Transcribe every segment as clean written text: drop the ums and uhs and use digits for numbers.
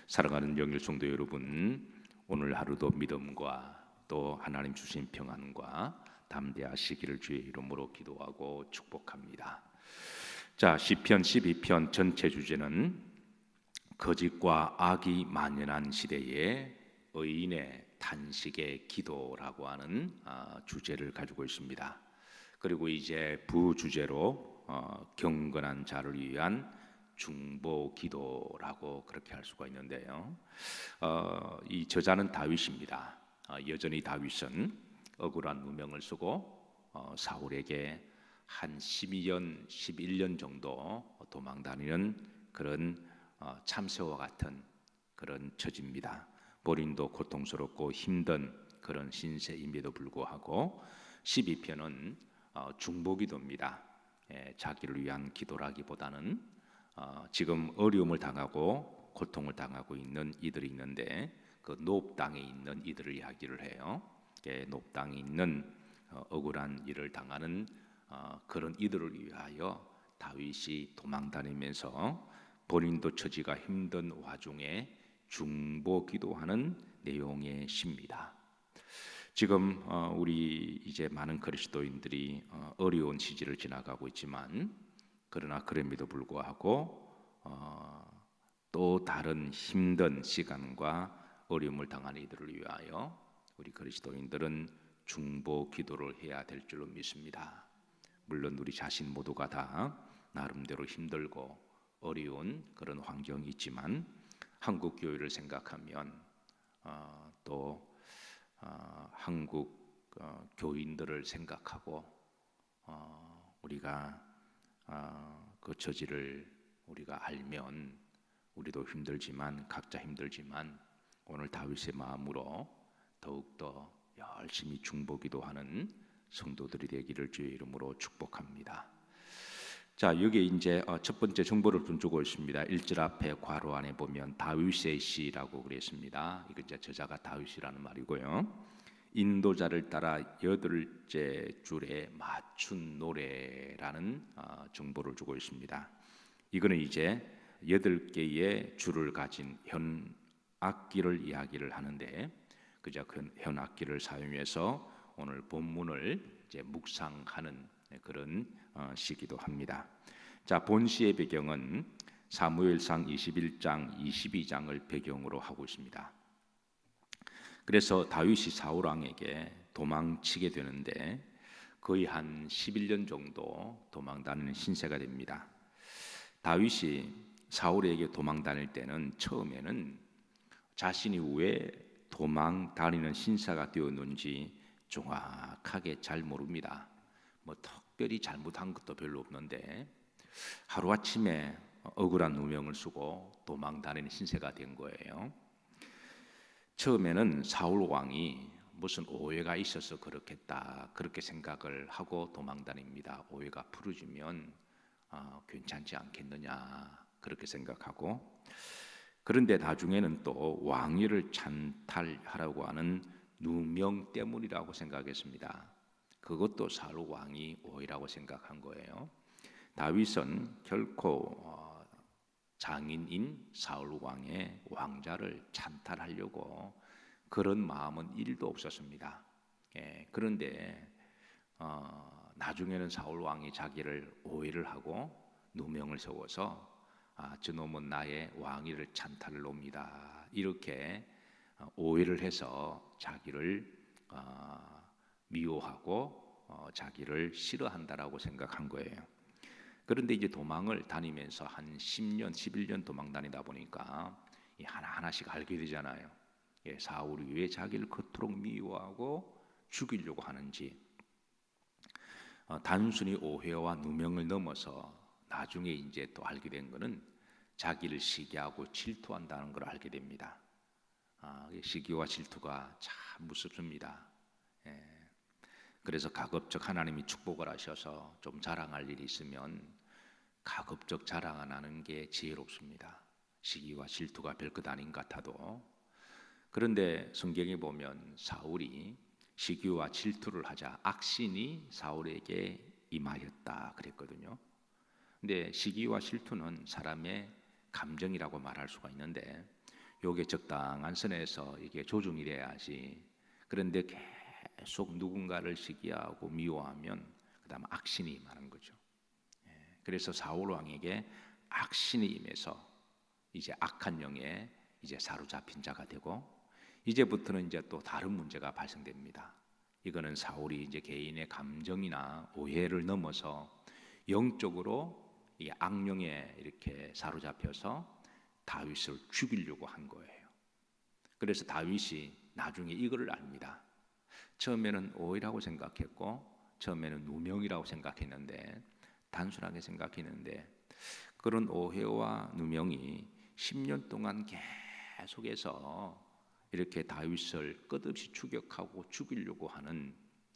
사랑하는 영일 성도 여러분, 오늘 하루도 믿음과 또 하나님 주신 평안과 담대하시기를 주의 이름으로 기도하고 축복합니다. 자, 시편 12편 전체 주제는 거짓과 악이 만연한 시대에 의인의 탄식의 기도라고 하는 주제를 가지고 있습니다. 그리고 이제 부주제로 경건한 자를 위한 중보 기도라고 그렇게 할 수가 있는데요. 이 저자는 다윗입니다. 여전히 다윗은 억울한 누명을 쓰고 사울에게 한 12년, 11년 정도 도망 다니는 그런 참새와 같은 그런 처지입니다. 본인도 고통스럽고 힘든 그런 신세임에도 불구하고 12편은 중보기도입니다. 자기를 위한 기도라기보다는 지금 어려움을 당하고 고통을 당하고 있는 이들이 있는데 그 노브 땅에 있는 이들을 이야기를 해요. 노브 땅에 있는 억울한 일을 당하는 그런 이들을 위하여 다윗이 도망다니면서 본인도 처지가 힘든 와중에 중보 기도하는 내용의 시입니다. 지금 우리 이제 많은 그리스도인들이 어려운 시기를 지나가고 있지만 그러나 그럼에도 불구하고 또 다른 힘든 시간과 어려움을 당하는 이들을 위하여 우리 그리스도인들은 중보 기도를 해야 될 줄로 믿습니다. 물론 우리 자신 모두가 다 나름대로 힘들고 어려운 그런 환경이 있지만 한국 교회를 생각하면 또 한국 교인들을 생각하고 우리가 그 처지를 우리가 알면 우리도 힘들지만 각자 힘들지만 오늘 다윗의 마음으로 더욱더 열심히 중보기도하는 성도들이 되기를 주의 이름으로 축복합니다. 자, 여기 이제 첫 번째 정보를 좀 주고 있습니다. 1절 앞에 괄호 안에 보면 다윗의 시라고 그랬습니다. 이거 이제 저자가 다윗이라는 말이고요. 인도자를 따라 8째 줄에 맞춘 노래라는 정보를 주고 있습니다. 이거는 이제 8개의 줄을 가진 현 악기를 이야기를 하는데 그저 현 악기를 사용해서 오늘 본문을 이제 묵상하는 그런 시기도 합니다. 자, 본시의 배경은 사무엘상 21장, 22장을 배경으로 하고 있습니다. 그래서 다윗이 사울 왕에게 도망치게 되는데 거의 한 11년 정도 도망 다니는 신세가 됩니다. 다윗이 사울에게 도망 다닐 때는 처음에는 자신이 왜 도망 다니는 신세가 되었는지 정확하게 잘 모릅니다. 뭐 특별히 잘못한 것도 별로 없는데 하루아침에 억울한 누명을 쓰고 도망 다니는 신세가 된 거예요. 처음에는 사울 왕이 무슨 오해가 있어서 그렇겠다 그렇게 생각을 하고 도망 다닙니다. 오해가 풀어지면 괜찮지 않겠느냐 그렇게 생각하고, 그런데 나중에는 또 왕위를 찬탈하라고 하는 누명 때문이라고 생각했습니다. 그것도 사울 왕이 오해라고 생각한 거예요. 다윗은 결코 장인인 사울 왕의 왕자를 찬탈하려고 그런 마음은 1도 없었습니다. 그런데 나중에는 사울 왕이 자기를 오해를 하고 누명을 세워서 저놈은 나의 왕위를 찬탈할 놈이다 이렇게 오해를 해서 자기를 미워하고 자기를 싫어한다라고 생각한 거예요. 그런데 이제 도망을 다니면서 한 10년, 11년 도망 다니다 보니까 하나하나씩 알게 되잖아요. 사울이 왜 자기를 그토록 미워하고 죽이려고 하는지. 단순히 오해와 누명을 넘어서 나중에 이제 또 알게 된 것은 자기를 시기하고 질투한다는 걸 알게 됩니다. 시기와 질투가 참 무섭습니다. 그래서 가급적 하나님이 축복을 하셔서 좀 자랑할 일이 있으면 가급적 자랑 안 하는 게 지혜롭습니다. 시기와 질투가 별것 아닌 것 같아도. 그런데 성경에 보면 사울이 시기와 질투를 하자 악신이 사울에게 임하였다 그랬거든요. 근데 시기와 질투는 사람의 감정이라고 말할 수가 있는데 요게 적당한 선에서 이게 조정이 돼야지. 그런데 계속 누군가를 시기하고 미워하면 그다음 악신이 임하는 거죠. 그래서 사울 왕에게 악신이 임해서 이제 악한 영에 이제 사로잡힌 자가 되고, 이제부터는 이제 또 다른 문제가 발생됩니다. 이거는 사울이 이제 개인의 감정이나 오해를 넘어서 영적으로 이 악령에 이렇게 사로잡혀서 다윗을 죽이려고 한 거예요. 그래서 다윗이 나중에 이거를 압니다. 처음에는 오해라고 생각했고, 처음에는 누명이라고 생각했는데, 단순하게 생각했는데, 그런 오해와 누명이 10년 동안 계속해서 이렇게 다윗을 끝없이 추격하고 죽이려고 하는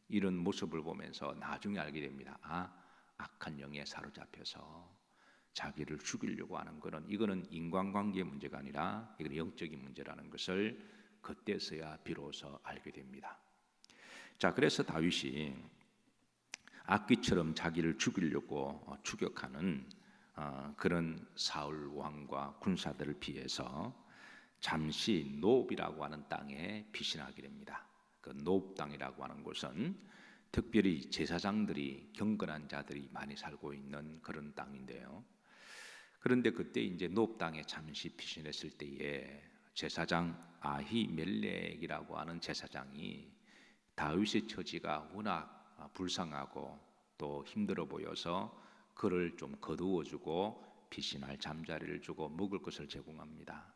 이런 모습을 보면서 나중에 알게 됩니다. 악한 영에 사로잡혀서 자기를 죽이려고 하는 거는, 이거는 인간관계의 문제가 아니라 이건 영적인 문제라는 것을 그때서야 비로소 알게 됩니다. 자, 그래서 다윗이 악귀처럼 자기를 죽이려고 추격하는 그런 사울 왕과 군사들을 피해서 잠시 노브이라고 하는 땅에 피신하게 됩니다. 그 노브 땅이라고 하는 곳은 특별히 제사장들이, 경건한 자들이 많이 살고 있는 그런 땅인데요. 그런데 그때 이제 노브 땅에 잠시 피신했을 때에 제사장 아히멜렉이라고 하는 제사장이 다윗의 처지가 워낙 불쌍하고 또 힘들어 보여서 그를 좀 거두어주고 피신할 잠자리를 주고 먹을 것을 제공합니다.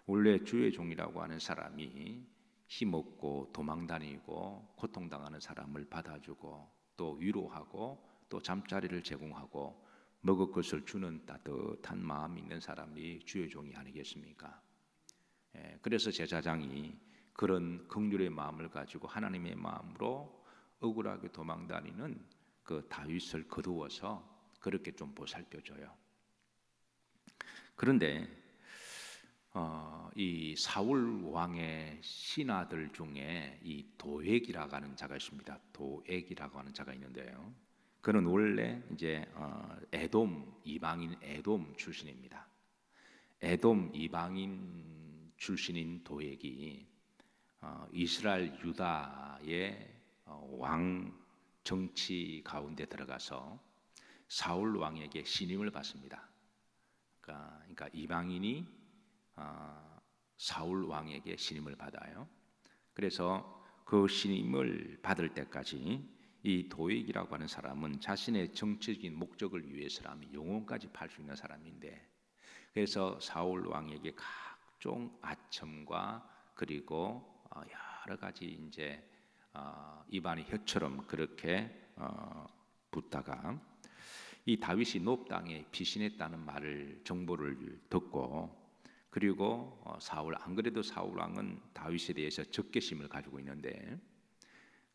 원래 주의 종이라고 하는 사람이 힘없고 도망다니고 고통당하는 사람을 받아주고 또 위로하고 또 잠자리를 제공하고 먹을 것을 주는 따뜻한 마음이 있는 사람이 주의 종이 아니겠습니까? 그래서 제사장이 그런 긍휼의 마음을 가지고 하나님의 마음으로 억울하게 도망다니는 그 다윗을 거두어서 그렇게 좀 보살펴줘요. 그런데 이 사울 왕의 신하들 중에 이 도액이라고 하는 자가 있습니다. 도액이라고 하는 자가 있는데요. 그는 원래 이제 에돔 이방인 에돔 출신입니다. 에돔 이방인 출신인 도액이 이스라엘 유다의 왕 정치 가운데 들어가서 사울 왕에게 신임을 받습니다. 그러니까 이방인이 사울 왕에게 신임을 받아요. 그래서 그 신임을 받을 때까지 이 도액이라고 하는 사람은 자신의 정치적인 목적을 위해서라면 영혼까지 팔 수 있는 사람인데, 그래서 사울 왕에게 각종 아첨과 그리고 여러 가지 이제 입안이 혀처럼 그렇게 붙다가 이 다윗이 노브 땅에 피신했다는 말을 정보를 듣고, 그리고 사울, 안 그래도 사울 왕은 다윗에 대해서 적개심을 가지고 있는데,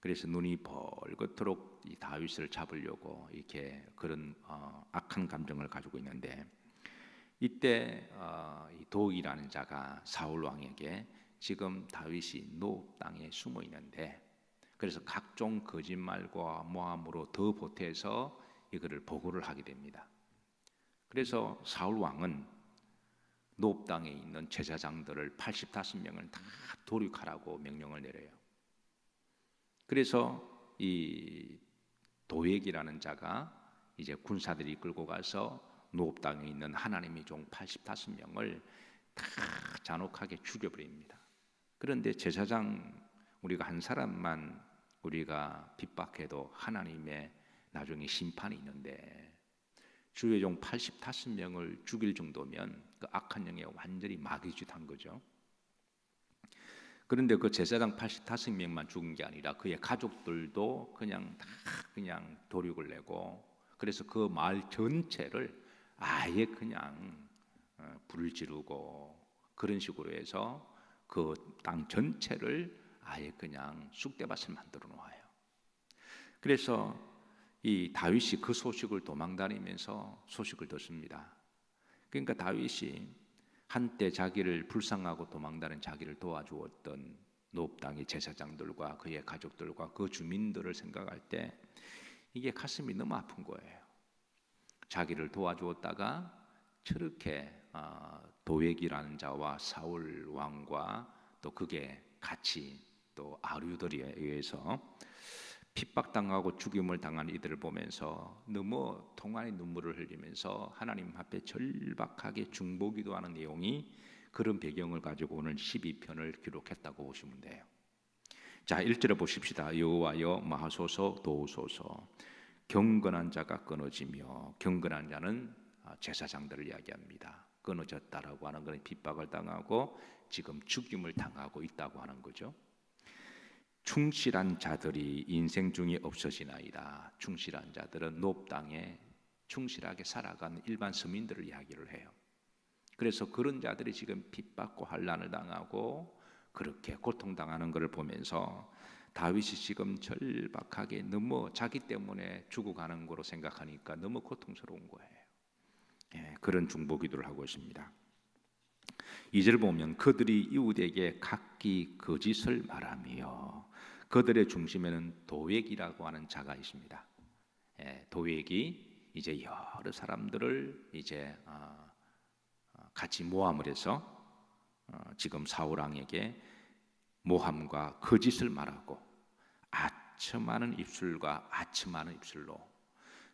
그래서 눈이 벌겋도록 이 다윗을 잡으려고 이렇게 그런 악한 감정을 가지고 있는데, 이때 이 도이라는 자가 사울 왕에게 지금 다윗이 노브 땅에 숨어 있는데, 그래서 각종 거짓말과 모함으로 더 보태서 이거를 보고를 하게 됩니다. 그래서 사울 왕은 노브 땅에 있는 제사장들을 85명을 다 도륙하라고 명령을 내려요. 그래서 이 도액이라는 자가 이제 군사들이 이끌고 가서 노브 땅에 있는 하나님의 종 85명을 다 잔혹하게 죽여버립니다. 그런데 제사장 우리가 한 사람만 우리가 핍박해도 하나님의 나중에 심판이 있는데, 주의 종 85명을 죽일 정도면 그 악한 영에 완전히 마귀짓한 거죠. 그런데 그 제사장 85명만 죽은 게 아니라 그의 가족들도 그냥 다 그냥 도륙을 내고, 그래서 그 마을 전체를 아예 그냥 불을 지르고 그런 식으로 해서 그 땅 전체를 아예 그냥 쑥대밭을 만들어 놓아요. 그래서 이 다윗이 그 소식을 도망다니면서 소식을 듣습니다. 그러니까 다윗이 한때 자기를 불쌍하고 도망다닌 자기를 도와주었던 노브 땅의 제사장들과 그의 가족들과 그 주민들을 생각할 때 이게 가슴이 너무 아픈 거예요. 자기를 도와주었다가 저렇게 도액이라는 자와 사울 왕과 또 그게 같이 또 아류들에 의해서 핍박당하고 죽임을 당한 이들을 보면서 너무 통한의 눈물을 흘리면서 하나님 앞에 절박하게 중보기도하는 내용이 그런 배경을 가지고 오늘 12편을 기록했다고 보시면 돼요. 자, 1절에 보십시다. 여호와여 마소서 도우소서. 경건한 자가 끊어지며, 경건한 자는 제사장들을 이야기합니다. 끊어졌다라고 하는 것은 핍박을 당하고 지금 죽임을 당하고 있다고 하는 거죠. 충실한 자들이 인생 중에 없어지나이다. 충실한 자들은 노브 땅에 충실하게 살아가는 일반 서민들을 이야기를 해요. 그래서 그런 자들이 지금 핍박과 환난을 당하고 그렇게 고통당하는 것을 보면서 다윗이 지금 절박하게 너무 자기 때문에 죽어가는 거로 생각하니까 너무 고통스러운 거예요. 그런 중보기도를 하고 있습니다. 2절 보면 그들이 이웃에게 각기 거짓을 말하며, 그들의 중심에는 도액이라고 하는 자가 있습니다. 도액이 이제 여러 사람들을 이제 같이 모함을 해서 지금 사울 왕에게 모함과 거짓을 말하고 아첨하는 입술과 아첨하는 입술로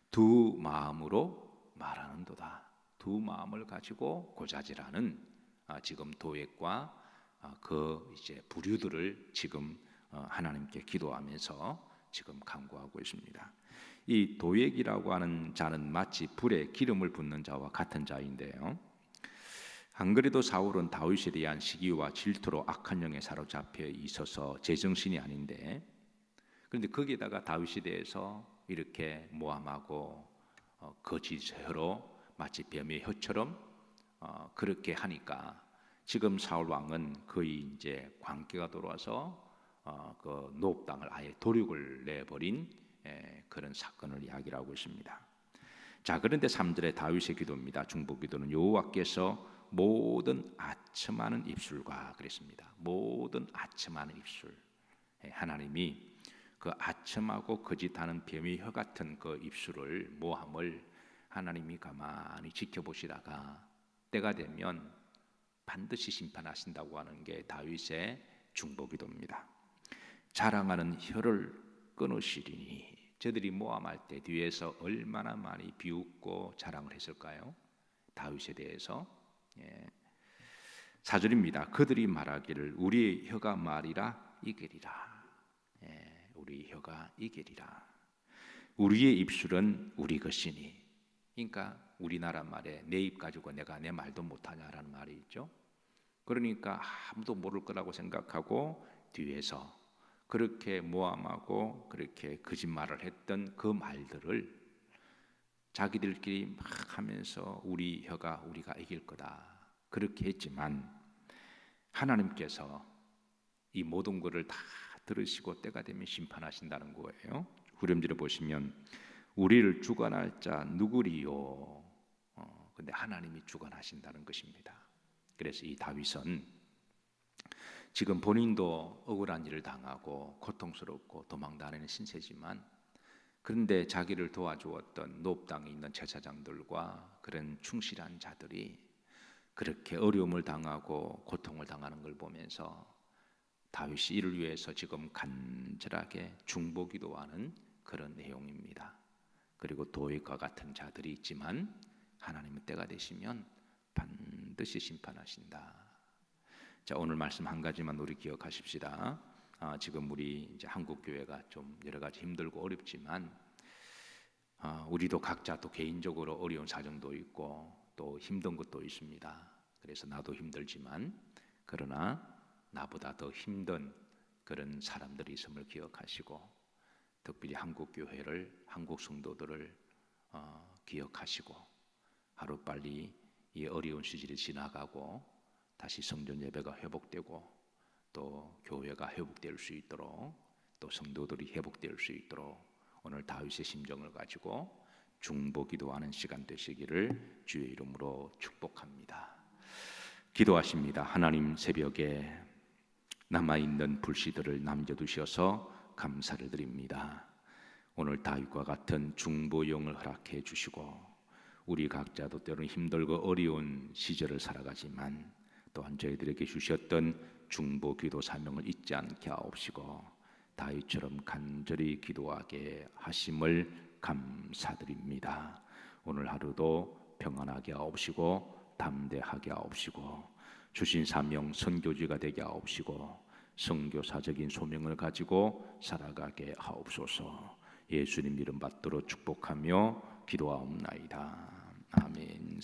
두 마음으로 말하는도다. 두 마음을 가지고 고자질하는 지금 도액과 그 이제 부류들을 지금 하나님께 기도하면서 지금 간구하고 있습니다. 이 도액이라고 하는 자는 마치 불에 기름을 붓는 자와 같은 자인데요. 안 그래도 사울은 다윗에 대한 시기와 질투로 악한 영에 사로잡혀 있어서 제정신이 아닌데, 그런데 거기에다가 다윗에 대해서 이렇게 모함하고 거짓으로 마치 뱀의 혀처럼 그렇게 하니까 지금 사울 왕은 거의 이제 광기가 돌아와서 그 노브 땅을 아예 도륙을 내버린 그런 사건을 이야기하고 있습니다. 자, 그런데 3절에 다윗의 기도입니다. 중보 기도는 여호와께서 모든 아첨하는 입술과 그랬습니다. 모든 아첨하는 입술, 하나님이 그 아첨하고 거짓하는 뱀의 혀 같은 그 입술을 모함을 하나님이 가만히 지켜보시다가 때가 되면 반드시 심판하신다고 하는 게 다윗의 중보기도입니다. 자랑하는 혀를 끊으시리니, 저들이 모함할 때 뒤에서 얼마나 많이 비웃고 자랑을 했을까요? 다윗에 대해서. 4절입니다. 그들이 말하기를 우리의 혀가 말이라 이기리라. 우리 혀가 이기리라. 우리의 입술은 우리 것이니. 그러니까 우리나라 말에 내 입 가지고 내가 내 말도 못하냐라는 말이 있죠. 그러니까 아무도 모를 거라고 생각하고 뒤에서 그렇게 모함하고 그렇게 거짓말을 했던 그 말들을 자기들끼리 막 하면서 우리 혀가 우리가 이길 거다 그렇게 했지만, 하나님께서 이 모든 것을 다 들으시고 때가 되면 심판하신다는 거예요. 후렴지를 보시면 우리를 주관할 자 누구리요? 근데 하나님이 주관하신다는 것입니다. 그래서 이 다윗은 지금 본인도 억울한 일을 당하고 고통스럽고 도망다니는 신세지만, 그런데 자기를 도와주었던 노브 땅에 있는 제사장들과 그런 충실한 자들이 그렇게 어려움을 당하고 고통을 당하는 걸 보면서 다윗이 이를 위해서 지금 간절하게 중보기도하는 그런 내용입니다. 그리고 도액과 같은 자들이 있지만 하나님의 때가 되시면 반드시 심판하신다. 자, 오늘 말씀 한 가지만 우리 기억하십시다. 지금 우리 이제 한국 교회가 좀 여러 가지 힘들고 어렵지만 우리도 각자 또 개인적으로 어려운 사정도 있고 또 힘든 것도 있습니다. 그래서 나도 힘들지만 그러나 나보다 더 힘든 그런 사람들이 있음을 기억하시고, 특별히 한국 교회를, 한국 성도들을 기억하시고 하루빨리 이 어려운 시절이 지나가고 다시 성전 예배가 회복되고 또 교회가 회복될 수 있도록, 또 성도들이 회복될 수 있도록 오늘 다윗의 심정을 가지고 중보기도하는 시간 되시기를 주의 이름으로 축복합니다. 기도하십니다. 하나님, 새벽에 남아있는 불씨들을 남겨두셔서 감사를 드립니다. 오늘 다윗과 같은 중보용을 허락해 주시고 우리 각자도 때로는 힘들고 어려운 시절을 살아가지만 또한 저희들에게 주셨던 중보 기도 사명을 잊지 않게 하옵시고 다윗처럼 간절히 기도하게 하심을 감사드립니다. 오늘 하루도 평안하게 하옵시고 담대하게 하옵시고 주신 사명 선교지가 되게 하옵시고 선교사적인 소명을 가지고 살아가게 하옵소서. 예수님 이름 받들어 축복하며 기도하옵나이다. 아멘.